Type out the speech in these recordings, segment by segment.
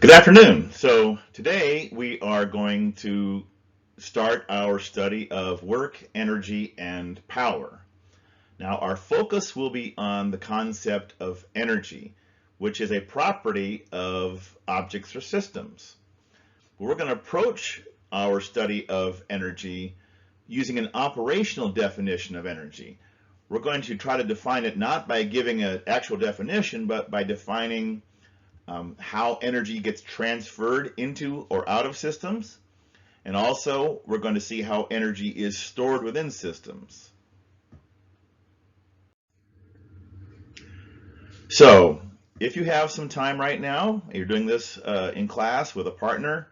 Good afternoon. So today we are going to start our study of work, energy, and power. Now our focus will be on the concept of energy, which is a property of objects or systems. We're going to approach our study of energy using an operational definition of energy. We're going to try to define it not by giving an actual definition, but by defining how energy gets transferred into or out of systems. And also, we're going to see how energy is stored within systems. So, if you have some time right now, you're doing this in class with a partner,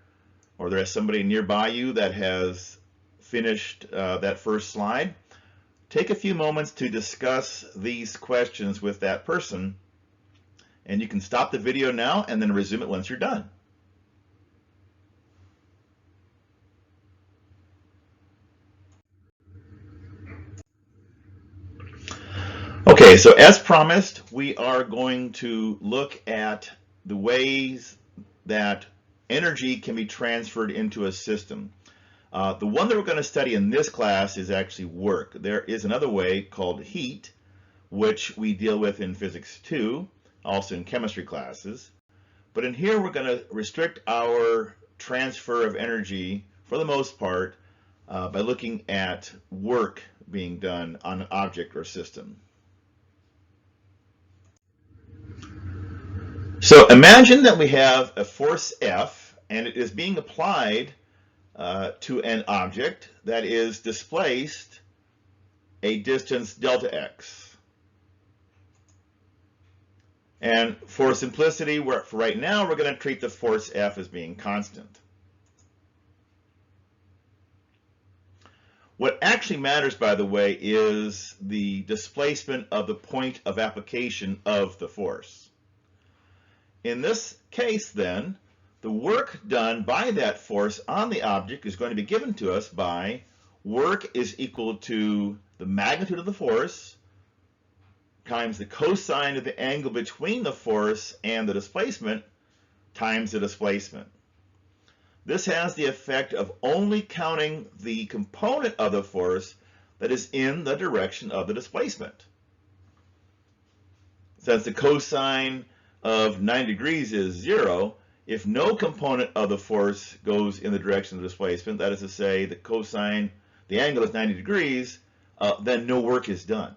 or there's somebody nearby you that has finished that first slide, take a few moments to discuss these questions with that person. And you can stop the video now and then resume it once you're done. Okay, so as promised, we are going to look at the ways that energy can be transferred into a system. The one that we're going to study in this class is actually work. There is another way called heat, which we deal with in Physics 2. Also in chemistry classes. But in here we're going to restrict our transfer of energy for the most part by looking at work being done on an object or system. So imagine that we have a force F and it is being applied to an object that is displaced a distance delta x. And for simplicity, for right now, we're going to treat the force F as being constant. What actually matters, by the way, is the displacement of the point of application of the force. In this case, then, the work done by that force on the object is going to be given to us by work is equal to the magnitude of the force times the cosine of the angle between the force and the displacement times the displacement. This has the effect of only counting the component of the force that is in the direction of the displacement. Since the cosine of 90 degrees is 0, if no component of the force goes in the direction of the displacement, that is to say the angle is 90 degrees, then no work is done.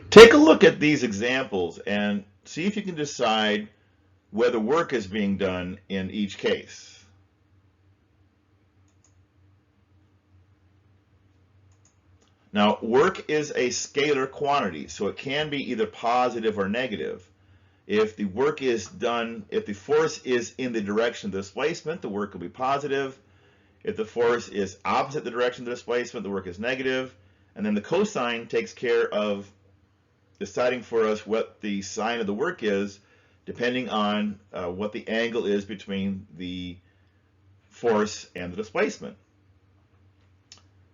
Take a look at these examples and see if you can decide whether work is being done in each case. Now, work is a scalar quantity, so it can be either positive or negative. If the work is done, if the force is in the direction of the displacement, the work will be positive. If the force is opposite the direction of the displacement, the work is negative. And then the cosine takes care of deciding for us what the sign of the work is, depending on what the angle is between the force and the displacement.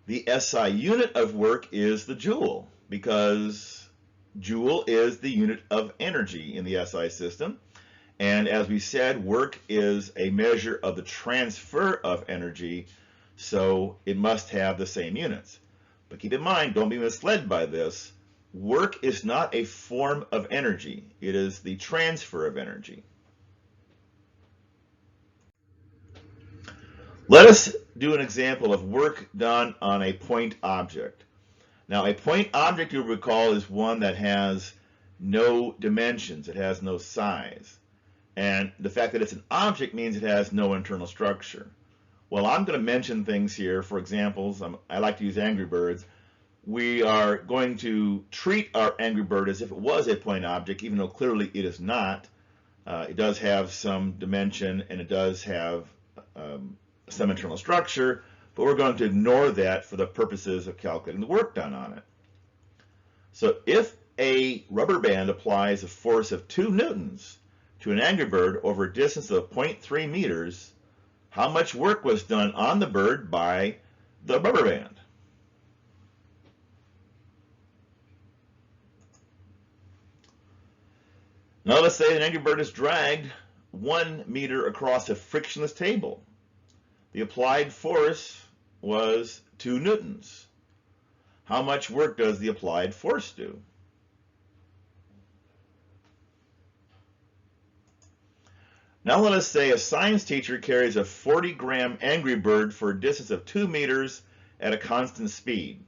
The SI unit of work is the joule, because joule is the unit of energy in the SI system. And as we said, work is a measure of the transfer of energy, so it must have the same units. But keep in mind, don't be misled by this. Work is not a form of energy. It is the transfer of energy. Let us do an example of work done on a point object. Now, a point object, you'll recall, is one that has no dimensions. It has no size. And the fact that it's an object means it has no internal structure. Well, I'm going to mention things here. For examples, I like to use Angry Birds. We are going to treat our Angry Bird as if it was a point object, even though clearly it is not. It does have some dimension and it does have some internal structure, but we're going to ignore that for the purposes of calculating the work done on it. So if a rubber band applies a force of 2 newtons to an Angry Bird over a distance of 0.3 meters, how much work was done on the bird by the rubber band? Now let's say an angry bird is dragged 1 meter across a frictionless table. The applied force was 2 newtons. How much work does the applied force do? Now let us say a science teacher carries a 40-gram angry bird for a distance of 2 meters at a constant speed.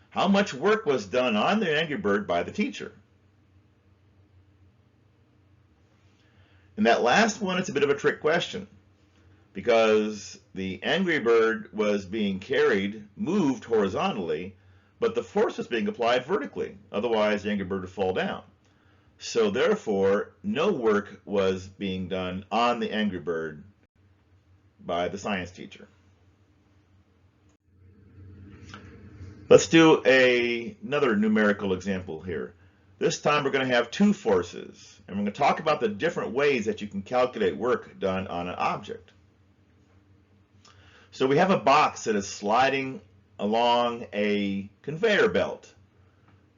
How much work was done on the angry bird by the teacher? And that last one is a bit of a trick question, because the angry bird was being carried, moved horizontally, but the force was being applied vertically. Otherwise, the angry bird would fall down. So therefore, no work was being done on the angry bird by the science teacher. Let's do another numerical example here. This time we're going to have 2 forces, and we're going to talk about the different ways that you can calculate work done on an object. So we have a box that is sliding along a conveyor belt,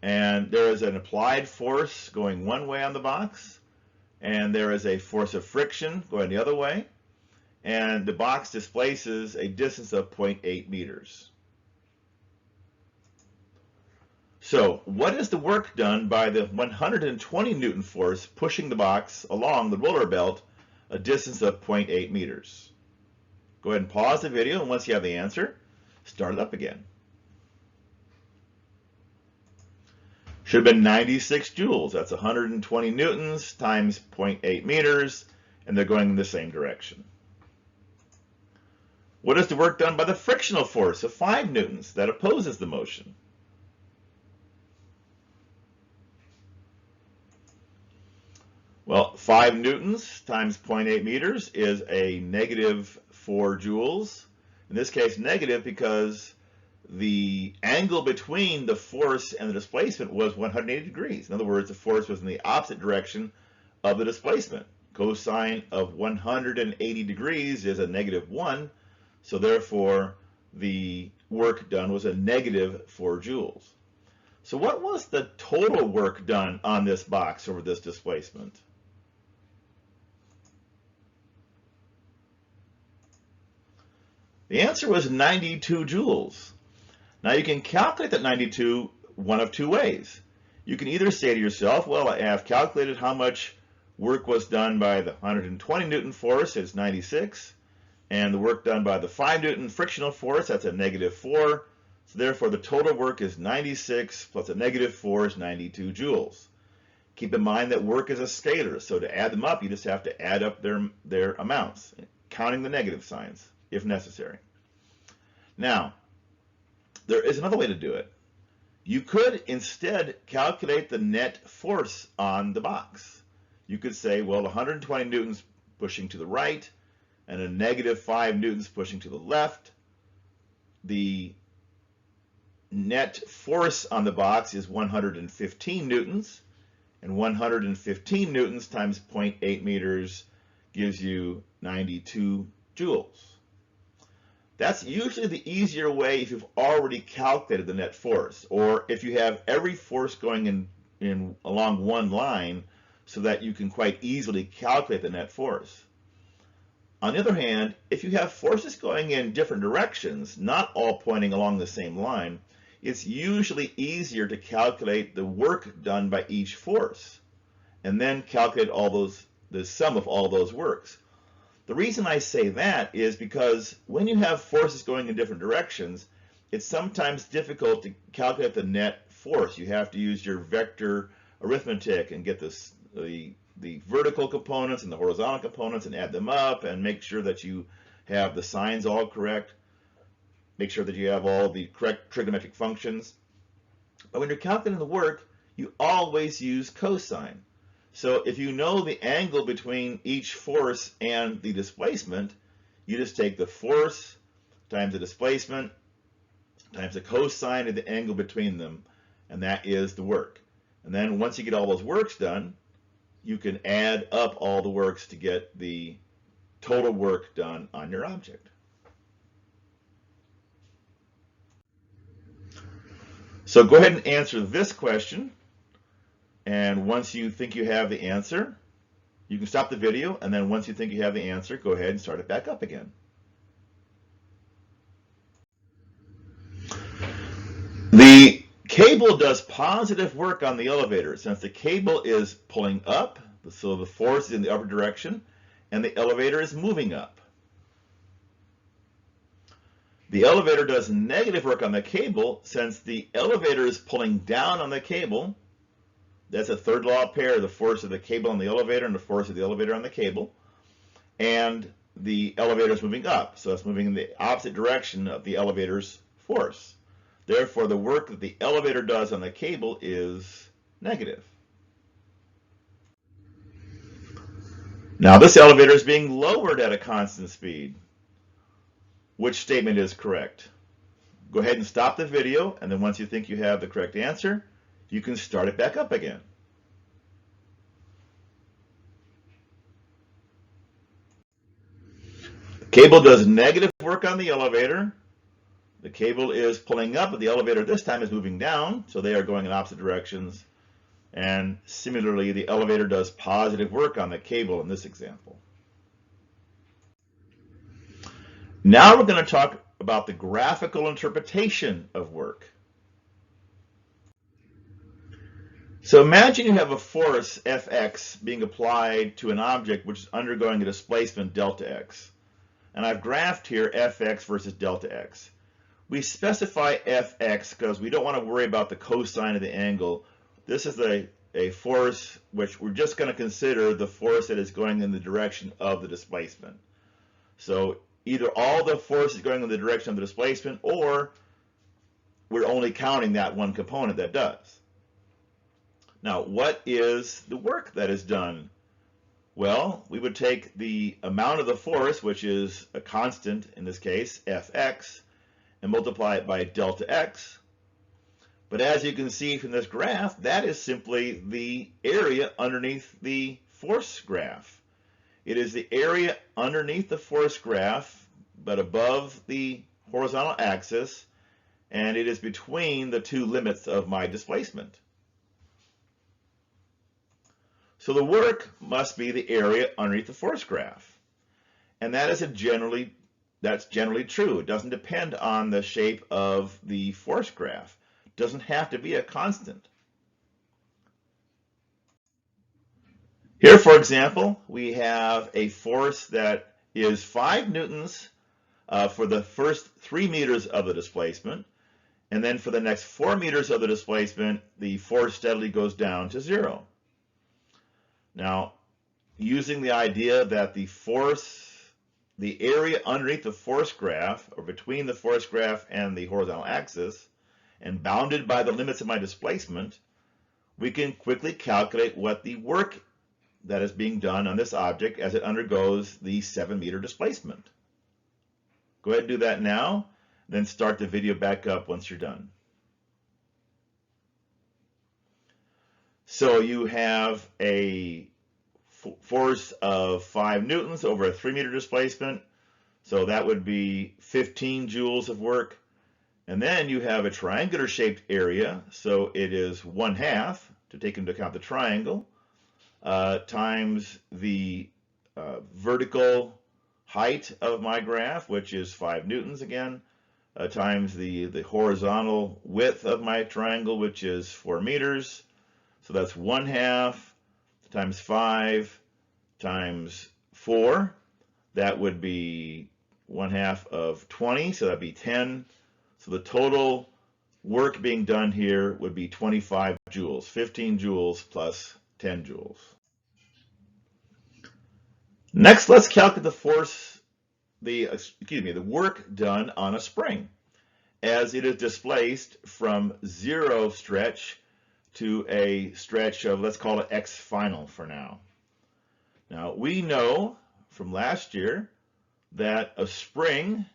and there is an applied force going one way on the box, and there is a force of friction going the other way, and the box displaces a distance of 0.8 meters. So what is the work done by the 120 Newton force pushing the box along the roller belt a distance of 0.8 meters? Go ahead and pause the video, and once you have the answer, start it up again. Should have been 96 joules. That's 120 newtons times 0.8 meters, and they're going in the same direction. What is the work done by the frictional force of 5 newtons that opposes the motion? Well, 5 newtons times 0.8 meters is a negative 4 joules. In this case, negative because the angle between the force and the displacement was 180 degrees. In other words, the force was in the opposite direction of the displacement. Cosine of 180 degrees is a negative 1, so therefore the work done was a negative 4 joules. So what was the total work done on this box over this displacement? The answer was 92 joules. Now you can calculate that 92 one of 2 ways. You can either say to yourself, well, I have calculated how much work was done by the 120 Newton force, it's 96, and the work done by the 5 Newton frictional force, that's a negative 4, so therefore the total work is 96 plus a negative 4 is 92 joules. Keep in mind that work is a scalar, so to add them up, you just have to add up their amounts, counting the negative signs if necessary. Now, there is another way to do it. You could instead calculate the net force on the box. You could say, well, 120 newtons pushing to the right and a negative 5 newtons pushing to the left. The net force on the box is 115 newtons, and 115 newtons times 0.8 meters gives you 92 joules. That's usually the easier way if you've already calculated the net force, or if you have every force going in along one line so that you can quite easily calculate the net force. On the other hand, if you have forces going in different directions, not all pointing along the same line, it's usually easier to calculate the work done by each force, and then calculate the sum of all those works. The reason I say that is because when you have forces going in different directions, it's sometimes difficult to calculate the net force. You have to use your vector arithmetic and get the vertical components and the horizontal components and add them up and make sure that you have the signs all correct. Make sure that you have all the correct trigonometric functions. But when you're calculating the work, you always use cosine. So if you know the angle between each force and the displacement, you just take the force times the displacement times the cosine of the angle between them, and that is the work. And then once you get all those works done, you can add up all the works to get the total work done on your object. So go ahead and answer this question. And once you think you have the answer, you can stop the video, and then once you think you have the answer, go ahead and start it back up again. The cable does positive work on the elevator since the cable is pulling up, so the force is in the upper direction, and the elevator is moving up. The elevator does negative work on the cable since the elevator is pulling down on the cable. That's a third law of pair, the force of the cable on the elevator and the force of the elevator on the cable. And the elevator is moving up, so it's moving in the opposite direction of the elevator's force. Therefore, the work that the elevator does on the cable is negative. Now, this elevator is being lowered at a constant speed. Which statement is correct? Go ahead and stop the video, and then once you think you have the correct answer, you can start it back up again. The cable does negative work on the elevator. The cable is pulling up, but the elevator this time is moving down, so they are going in opposite directions. And similarly, the elevator does positive work on the cable in this example. Now we're going to talk about the graphical interpretation of work. So imagine you have a force Fx being applied to an object which is undergoing a displacement delta x. And I've graphed here Fx versus delta x. We specify Fx because we don't want to worry about the cosine of the angle. This is a force which we're just going to consider the force that is going in the direction of the displacement. So either all the force is going in the direction of the displacement, or we're only counting that one component that does. Now, what is the work that is done? Well, we would take the amount of the force, which is a constant in this case, Fx, and multiply it by delta x. But as you can see from this graph, that is simply the area underneath the force graph. It is the area underneath the force graph, but above the horizontal axis, and it is between the two limits of my displacement. So the work must be the area underneath the force graph. And that is that's generally true. It doesn't depend on the shape of the force graph. It doesn't have to be a constant. Here, for example, we have a force that is 5 newtons for the first 3 meters of the displacement, and then for the next 4 meters of the displacement, the force steadily goes down to 0. Now, using the idea that the area underneath the force graph, or between the force graph and the horizontal axis, and bounded by the limits of my displacement, we can quickly calculate what the work that is being done on this object as it undergoes the 7-meter displacement. Go ahead and do that now, then start the video back up once you're done. So you have a force of 5 newtons over a 3-meter displacement, so that would be 15 joules of work. And then you have a triangular shaped area, so it is 1/2, to take into account the triangle, times the vertical height of my graph, which is 5 newtons again, times the horizontal width of my triangle, which is 4 meters. So that's 1/2 times 5 times 4. That would be 1/2 of 20, so that'd be 10. So the total work being done here would be 25 joules, 15 joules plus 10 joules. Next, let's calculate the work done on a spring as it is displaced from 0 stretch to a stretch of, let's call it x final for now. Now, we know from last year that a spring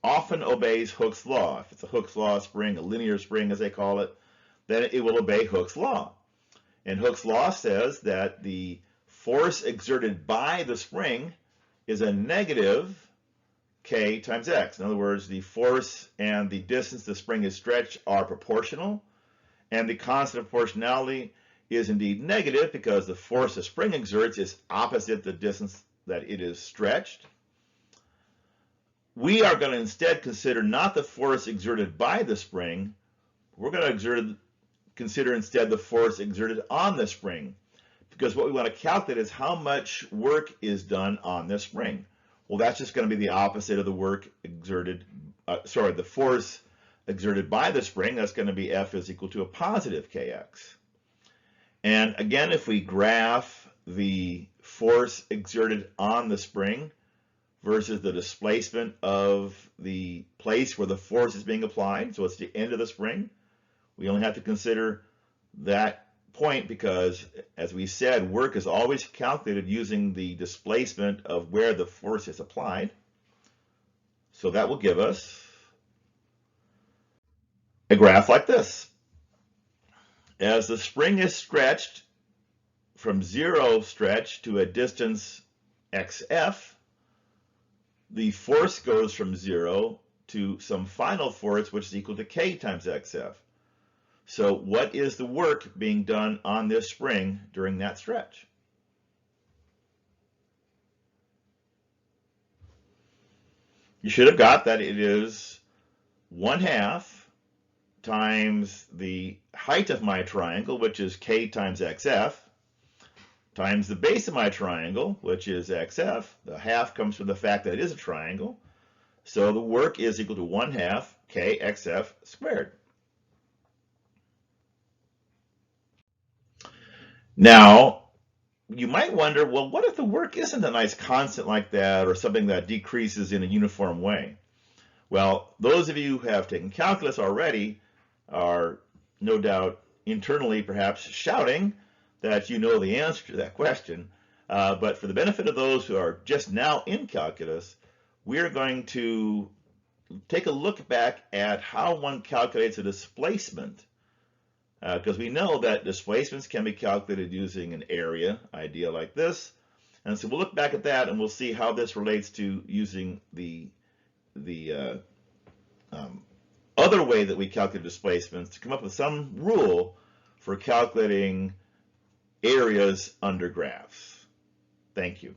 often obeys Hooke's law. If it's a Hooke's law spring, a linear spring as they call it, then it will obey Hooke's law. And Hooke's law says that the force exerted by the spring is a negative k times x. In other words, the force and the distance the spring is stretched are proportional, and the constant of proportionality is indeed negative because the force the spring exerts is opposite the distance that it is stretched. We are going to instead consider not the force exerted by the spring. We're going to consider instead the force exerted on the spring, because what we want to calculate is how much work is done on this spring. Well, that's just going to be the opposite of the work exerted, the force exerted by the spring. That's going to be F is equal to a positive kx. And again, if we graph the force exerted on the spring versus the displacement of the place where the force is being applied, so it's the end of the spring, we only have to consider that point because, as we said, work is always calculated using the displacement of where the force is applied. So that will give us a graph like this. As the spring is stretched from zero stretch to a distance xf, the force goes from zero to some final force which is equal to k times xf. So what is the work being done on this spring during that stretch? You should have got that it is 1/2 times the height of my triangle, which is k times xf, times the base of my triangle, which is xf. The half comes from the fact that it is a triangle. So the work is equal to 1/2 k xf squared. Now, you might wonder, well, what if the work isn't a nice constant like that or something that decreases in a uniform way? Well, those of you who have taken calculus already are no doubt internally perhaps shouting that you know the answer to that question. But for the benefit of those who are just now in calculus, we're going to take a look back at how one calculates a displacement. Because we know that displacements can be calculated using an area idea like this. And so we'll look back at that and we'll see how this relates to using the other way that we calculate displacements to come up with some rule for calculating areas under graphs. Thank you.